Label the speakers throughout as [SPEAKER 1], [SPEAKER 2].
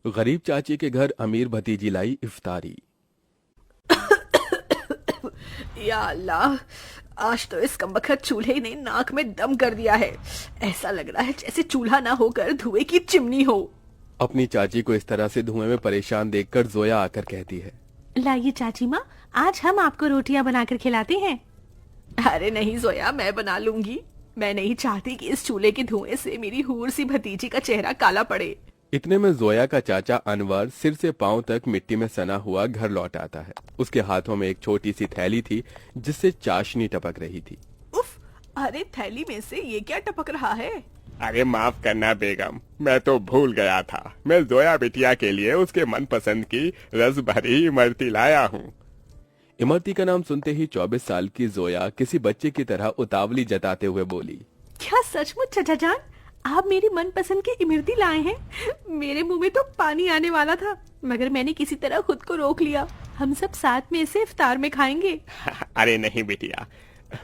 [SPEAKER 1] गरीब चाची के घर अमीर भतीजी लाई इफ्तारी।
[SPEAKER 2] या अल्लाह, आज तो इस कमबख्त चूल्हे ने नाक में दम कर दिया है। ऐसा लग रहा है जैसे चूल्हा ना होकर धुएं की चिमनी हो।
[SPEAKER 1] अपनी चाची को इस तरह से धुएं में परेशान देखकर जोया आकर कहती है,
[SPEAKER 3] लाइए चाची माँ, आज हम आपको रोटियां बनाकर खिलाते हैं।
[SPEAKER 2] अरे नहीं जोया, मैं बना लूंगी। मैं नहीं चाहती कि इस चूल्हे के धुएं से मेरी हूर सी भतीजी का चेहरा काला पड़े।
[SPEAKER 1] इतने में जोया का चाचा अनवर सिर से पांव तक मिट्टी में सना हुआ घर लौट आता है। उसके हाथों में एक छोटी सी थैली थी जिससे चाशनी टपक रही थी।
[SPEAKER 2] उफ, अरे थैली में से ये क्या टपक रहा है?
[SPEAKER 4] अरे माफ करना बेगम, मैं तो भूल गया था। मैं जोया बिटिया के लिए उसके मनपसंद की रस भरी इमरती लाया हूँ।
[SPEAKER 1] इमरती का नाम सुनते ही 24 साल की जोया किसी बच्चे की तरह उतावली जताते हुए बोली,
[SPEAKER 3] क्या सचमुच चाचा जान, आप मेरी मनपसंद की इमरती लाए हैं? मेरे मुंह में तो पानी आने वाला था, मगर मैंने किसी तरह खुद को रोक लिया। हम सब साथ में इसे इफ्तार में खाएंगे।
[SPEAKER 4] अरे नहीं बिटिया,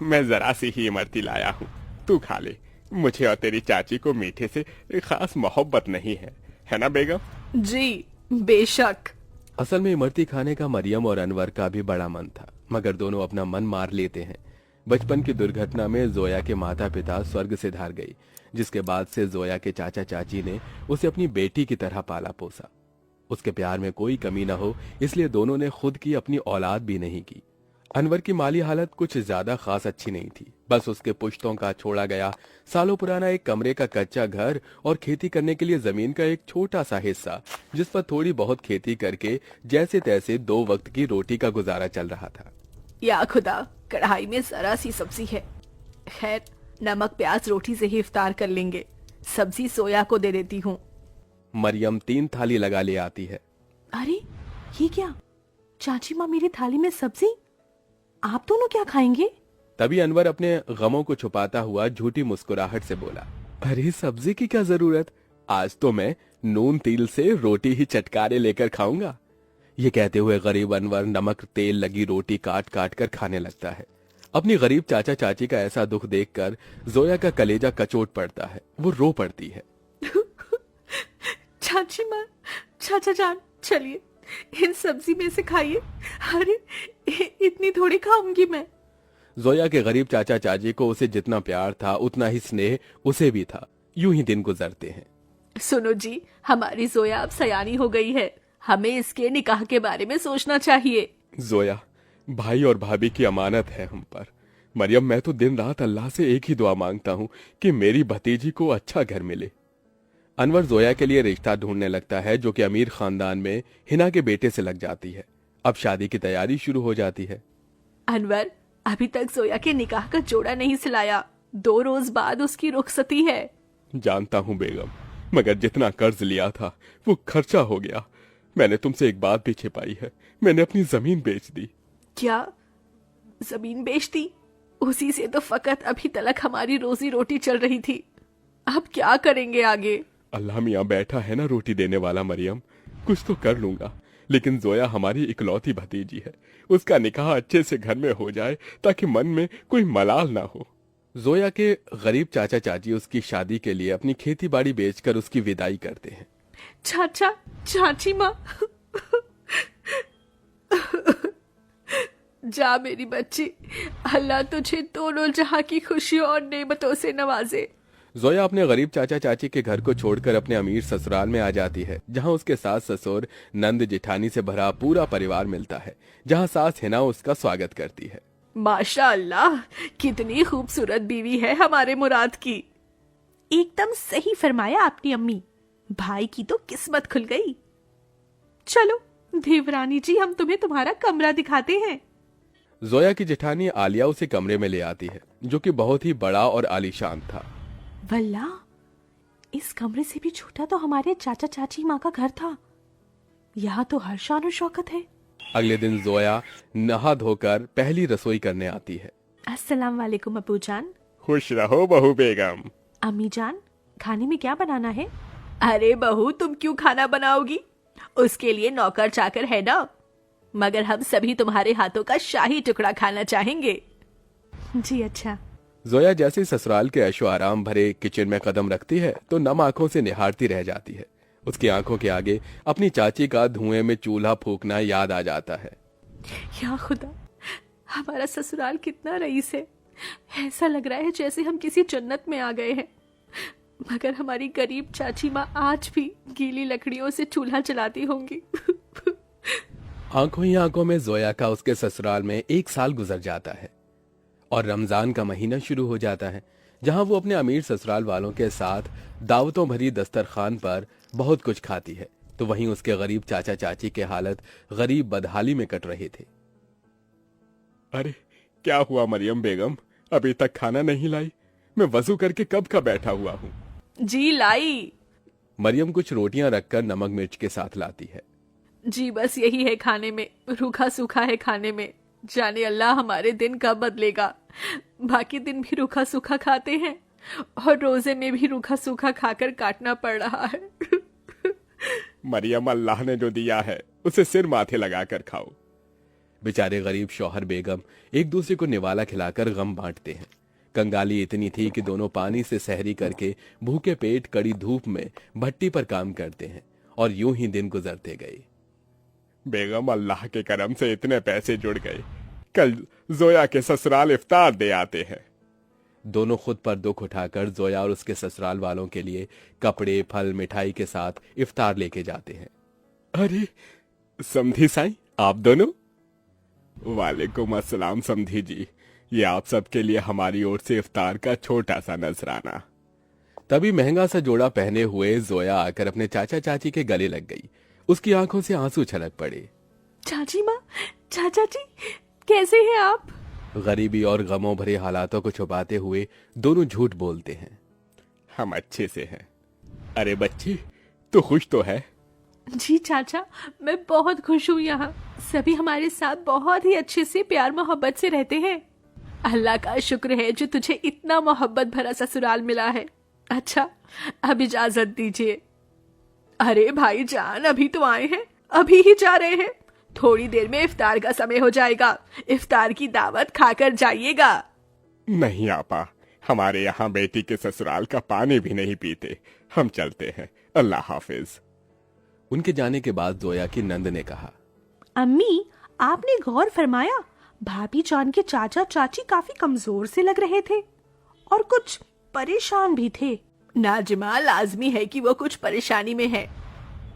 [SPEAKER 4] मैं जरा सी ही इमरती लाया हूँ, तू खा ले। मुझे और तेरी चाची को मीठे से खास मोहब्बत नहीं है ना बेगम?
[SPEAKER 2] जी बेशक।
[SPEAKER 1] असल में इमरती खाने का मरियम और अनवर का भी बड़ा मन था, मगर दोनों अपना मन मार लेते हैं। बचपन की दुर्घटना में जोया के माता पिता स्वर्ग से धार गई, जिसके बाद से जोया के चाचा चाची ने उसे अपनी बेटी की तरह पाला पोसा। उसके प्यार में कोई कमी न हो, इसलिए दोनों ने खुद की अपनी औलाद भी नहीं की। अनवर की माली हालत कुछ ज्यादा खास अच्छी नहीं थी। बस उसके पुश्तों का छोड़ा गया सालों पुराना एक कमरे का कच्चा घर और खेती करने के लिए जमीन का एक छोटा सा हिस्सा, जिस पर थोड़ी बहुत खेती करके जैसे तैसे 2 वक्त की रोटी का गुजारा चल रहा था।
[SPEAKER 2] या खुदा, कढ़ाई में जरा सी सब्जी है। खैर, नमक प्याज रोटी से ही इफ्तार कर लेंगे। सब्जी सोया को दे देती हूँ।
[SPEAKER 1] मरियम 3 थाली लगा ले आती है।
[SPEAKER 3] अरे ये क्या, चाची माँ मेरी थाली में सब्जी, आप दोनों क्या खाएंगे?
[SPEAKER 1] तभी अनवर अपने गमों को छुपाता हुआ झूठी मुस्कुराहट से बोला, अरे सब्जी की क्या जरूरत, आज तो मैं नून तिल से रोटी ही चटकारे लेकर खाऊंगा। ये कहते हुए गरीब अनवर नमक तेल लगी रोटी काट काट कर खाने लगता है। अपनी गरीब चाचा चाची का ऐसा दुख देखकर जोया का कलेजा कचोट पड़ता है। वो रो पड़ती है।
[SPEAKER 3] चाची माँ, चाचा जान, चलिए इन सब्जी में से खाइए। अरे इतनी थोड़ी खाऊंगी मैं।
[SPEAKER 1] जोया के गरीब चाचा चाची को उसे जितना प्यार था उतना ही स्नेह उसे भी था। यूं ही दिन गुजरते हैं।
[SPEAKER 2] सुनो जी, हमारी जोया अब सयानी हो गई है। हमें इसके निकाह के बारे में सोचना चाहिए।
[SPEAKER 4] जोया, भाई और भाभी की अमानत है हम पर। मरियम, मैं तो दिन रात अल्लाह से एक ही दुआ मांगता हूँ कि मेरी भतीजी को अच्छा घर मिले।
[SPEAKER 1] अनवर जोया के लिए रिश्ता ढूंढने लगता है, जो कि अमीर खानदान में हिना के बेटे से लग जाती है। अब शादी की तैयारी शुरू हो जाती है।
[SPEAKER 2] अनवर, अभी तक जोया के निकाह का जोड़ा नहीं सिलाया। 2 रोज बाद उसकी रुखसती है।
[SPEAKER 4] जानता हूँ बेगम, मगर जितना कर्ज लिया था वो खर्चा हो गया। मैंने तुमसे एक बात भी छिपाई है, मैंने अपनी जमीन बेच दी।
[SPEAKER 2] क्या जमीन बेच दी? उसी से तो फकत अभी तक हमारी रोजी रोटी चल रही थी। अब क्या करेंगे आगे?
[SPEAKER 4] अल्लाह मियाँ बैठा है ना रोटी देने वाला। मरियम, कुछ तो कर लूंगा, लेकिन जोया हमारी इकलौती भतीजी है। उसका निकाह अच्छे से घर में हो जाए ताकि मन में कोई मलाल ना हो।
[SPEAKER 1] जोया के गरीब चाचा चाची उसकी शादी के लिए अपनी खेती बाड़ी बेचकर उसकी विदाई करते हैं।
[SPEAKER 2] चाचा चाची माँ, जा मेरी बच्ची, अल्लाह तुझे दोनों जहां की खुशियों और नेमतों से नवाजे।
[SPEAKER 1] जोया अपने गरीब चाचा चाची के घर को छोड़कर अपने अमीर ससुराल में आ जाती है, जहां उसके सास ससुर नंद जेठानी से भरा पूरा परिवार मिलता है, जहां सास हिना उसका स्वागत करती है।
[SPEAKER 2] माशा अल्लाह, कितनी खूबसूरत बीवी है हमारे मुराद की।
[SPEAKER 3] एकदम सही फरमाया आपने अम्मी, भाई की तो किस्मत खुल गई। चलो देवरानी जी, हम तुम्हें तुम्हारा कमरा दिखाते हैं।
[SPEAKER 1] जोया की जेठानी आलिया उसे कमरे में ले आती है, जो कि बहुत ही बड़ा और आलीशान था।
[SPEAKER 3] वल्ला, इस कमरे से भी छोटा तो हमारे चाचा चाची माँ का घर था। यहाँ तो हर शान और शौकत है।
[SPEAKER 1] अगले दिन जोया नहा धोकर पहली रसोई करने आती है।
[SPEAKER 3] अस्सलाम वालेकुम अबू जान।
[SPEAKER 4] खुश रहो बहू बेगम।
[SPEAKER 3] अम्मी जान, खाने में क्या बनाना है?
[SPEAKER 2] अरे बहू, तुम क्यों खाना बनाओगी? उसके लिए नौकर चाकर है ना। मगर हम सभी तुम्हारे हाथों का शाही टुकड़ा खाना चाहेंगे।
[SPEAKER 3] जी अच्छा।
[SPEAKER 1] जोया जैसे ससुराल के ऐशो आराम भरे किचन में कदम रखती है तो नम आंखों से निहारती रह जाती है। उसकी आंखों के आगे अपनी चाची का धुएं में चूल्हा फूंकना याद आ जाता है।
[SPEAKER 3] या खुदा, हमारा ससुराल कितना रईस है। ऐसा लग रहा है जैसे हम किसी जन्नत में आ गए हैं। मगर हमारी गरीब चाची माँ आज भी गीली लकड़ियों से चूल्हा जलाती होंगी।
[SPEAKER 1] आंखों ही आंखों में जोया का उसके ससुराल में 1 साल गुजर जाता है और रमजान का महीना शुरू हो जाता है, जहां वो अपने अमीर ससुराल वालों के साथ दावतों भरी दस्तरखान पर बहुत कुछ खाती है, तो वहीं उसके गरीब चाचा चाची के हालत गरीब बदहाली में कट रहे थे।
[SPEAKER 4] अरे क्या हुआ मरियम बेगम, अभी तक खाना नहीं लाई? मैं वजू करके कब का बैठा हुआ हूँ।
[SPEAKER 2] जी लाई।
[SPEAKER 1] मरियम कुछ रोटियां रखकर नमक मिर्च के साथ लाती है।
[SPEAKER 2] जी बस यही है खाने में, रूखा सूखा है खाने में। जाने अल्लाह हमारे दिन कब बदलेगा। बाकी दिन भी रूखा सूखा खाते हैं और रोजे में भी रूखा सूखा खाकर काटना पड़ रहा है।
[SPEAKER 4] मरियम, अल्लाह ने जो दिया है उसे सिर माथे लगाकर खाओ।
[SPEAKER 1] बेचारे गरीब शौहर बेगम एक दूसरे को निवाला खिलाकर गम बांटते हैं। कंगाली इतनी थी कि दोनों पानी से सहरी करके भूखे पेट कड़ी धूप में भट्टी पर काम करते हैं और यूं ही दिन गुजरते गए।
[SPEAKER 4] बेगम, अल्लाह के करम से इतने पैसे जुड़ गए, कल जोया के ससुराल इफ्तार दे आते हैं।
[SPEAKER 1] दोनों खुद पर दुख उठाकर जोया और उसके ससुराल वालों के लिए कपड़े, फल, मिठाई के साथ इफ्तार लेके जाते हैं।
[SPEAKER 4] अरे समधी साईं, आप दोनों? वालेकुम अस्सलाम समधी जी, ये आप सबके लिए हमारी ओर से इफ्तार का छोटा सा नजराना।
[SPEAKER 1] तभी महंगा सा जोड़ा पहने हुए जोया आकर अपने चाचा चाची के गले लग गई। उसकी आंखों से आंसू छलक पड़े।
[SPEAKER 3] चाची माँ, चाचा जी, कैसे हैं आप?
[SPEAKER 1] गरीबी और गमों भरे हालातों को छुपाते हुए दोनों झूठ बोलते हैं।
[SPEAKER 4] हम अच्छे से हैं। अरे बच्ची, तू खुश तो है?
[SPEAKER 3] जी चाचा, मैं बहुत खुश हूँ। यहाँ सभी हमारे साथ बहुत ही अच्छे से प्यार मोहब्बत से रहते हैं। अल्लाह का शुक्र है जो तुझे इतना मोहब्बत भरा ससुराल मिला है। अच्छा, अब इजाजत दीजिए। अरे भाईजान, अभी तो आए हैं, अभी ही जा रहे हैं। थोड़ी देर में इफ्तार का समय हो जाएगा। इफ्तार की दावत खाकर जाइएगा।
[SPEAKER 4] नहीं आपा, हमारे यहाँ बेटी के ससुराल का पानी भी नहीं पीते। हम चलते हैं, अल्लाह हाफिज।
[SPEAKER 1] उनके जाने के बाद जोया की नंद ने कहा,
[SPEAKER 3] अम्मी, आपने गौर फरमाया भाभी जान के चाचा चाची काफी कमजोर से लग रहे थे और कुछ परेशान भी थे।
[SPEAKER 2] नाजिमा, लाजमी है कि वो कुछ परेशानी में है।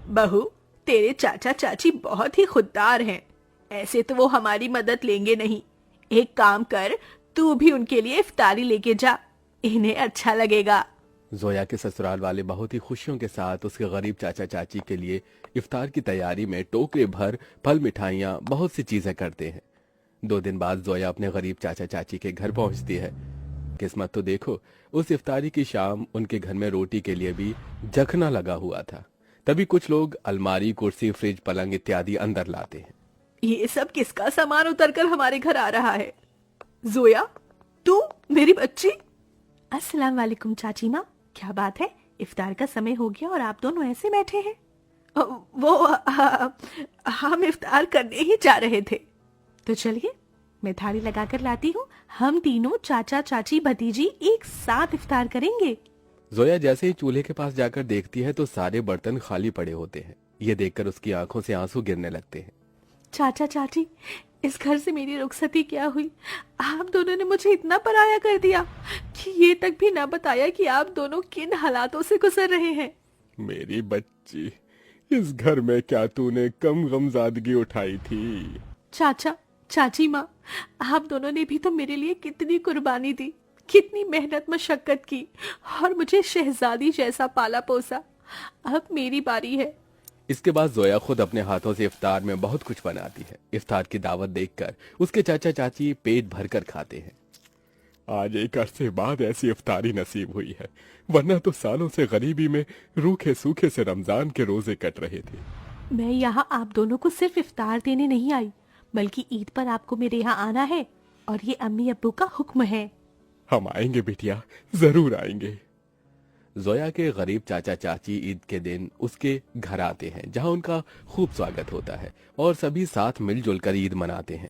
[SPEAKER 2] बहू, तेरे चाचा चाची बहुत ही खुददार हैं। ऐसे तो वो हमारी मदद लेंगे नहीं। एक काम कर, तू भी उनके लिए इफ्तारी लेके जा, इन्हें अच्छा लगेगा।
[SPEAKER 1] जोया के ससुराल वाले बहुत ही खुशियों के साथ उसके गरीब चाचा चाची के लिए इफ्तार की तैयारी में टोकरे भर फल, मिठाइयाँ, बहुत सी चीजें करते हैं। 2 दिन बाद जोया अपने गरीब चाचा चाची के घर पहुंचती है। किस्मत तो देखो, उस इफ्तारी की शाम उनके घर में रोटी के लिए भी जखना लगा हुआ था। तभी कुछ लोग अलमारी, कुर्सी, फ्रिज, पलंग इत्यादि अंदर लाते हैं।
[SPEAKER 2] ये सब किसका सामान उतरकर हमारे घर आ रहा है? जोया, तू मेरी बच्ची?
[SPEAKER 3] अस्सलाम वालेकुम चाची माँ, क्या बात है? इफ्तार का समय हो गया और आप दोनों ऐसे बैठे हैं?
[SPEAKER 2] हम इफ्तार करने ही जा रहे थे।
[SPEAKER 3] तो चलिए, मैं थाली लगाकर लाती हूँ। हम तीनों चाचा चाची भतीजी एक साथ इफ्तार करेंगे।
[SPEAKER 1] जोया जैसे ही चूल्हे के पास जाकर देखती है तो सारे बर्तन खाली पड़े होते हैं। ये देखकर उसकी आंखों से आंसू गिरने लगते हैं।
[SPEAKER 3] चाचा चाची, इस घर से मेरी रुखसती क्या हुई? आप दोनों ने मुझे इतना पराया कर दिया कि ये तक भी ना बताया कि आप दोनों किन हालातों से गुजर रहे हैं।
[SPEAKER 4] मेरी बच्ची, इस घर में क्या तूने कम गमजादगी उठाई थी?
[SPEAKER 3] चाचा चाची माँ, आप दोनों ने भी तो मेरे लिए कितनी कुर्बानी दी, कितनी मेहनत मशक्कत की और मुझे शहजादी जैसा पाला पोसा। अब मेरी बारी है।
[SPEAKER 1] इसके बाद जोया खुद अपने हाथों से इफ्तार में बहुत कुछ बनाती है। इफ्तार की दावत देखकर उसके चाचा चाची पेट भरकर खाते हैं।
[SPEAKER 4] आज एक अरसे बाद ऐसी इफ्तारी नसीब हुई है, वरना तो सालों से गरीबी में रूखे सूखे से रमजान के रोजे कट रहे थे।
[SPEAKER 3] मैं यहाँ आप दोनों को सिर्फ इफ्तार देने नहीं आई, बल्कि ईद पर आपको मेरे यहाँ आना है और ये अम्मी अब्बू का हुक्म है।
[SPEAKER 4] हम आएंगे बिटिया, जरूर आएंगे।
[SPEAKER 1] जोया के गरीब चाचा चाची ईद के दिन उसके घर आते हैं, जहां उनका खूब स्वागत होता है और सभी साथ मिलजुल कर ईद मनाते हैं।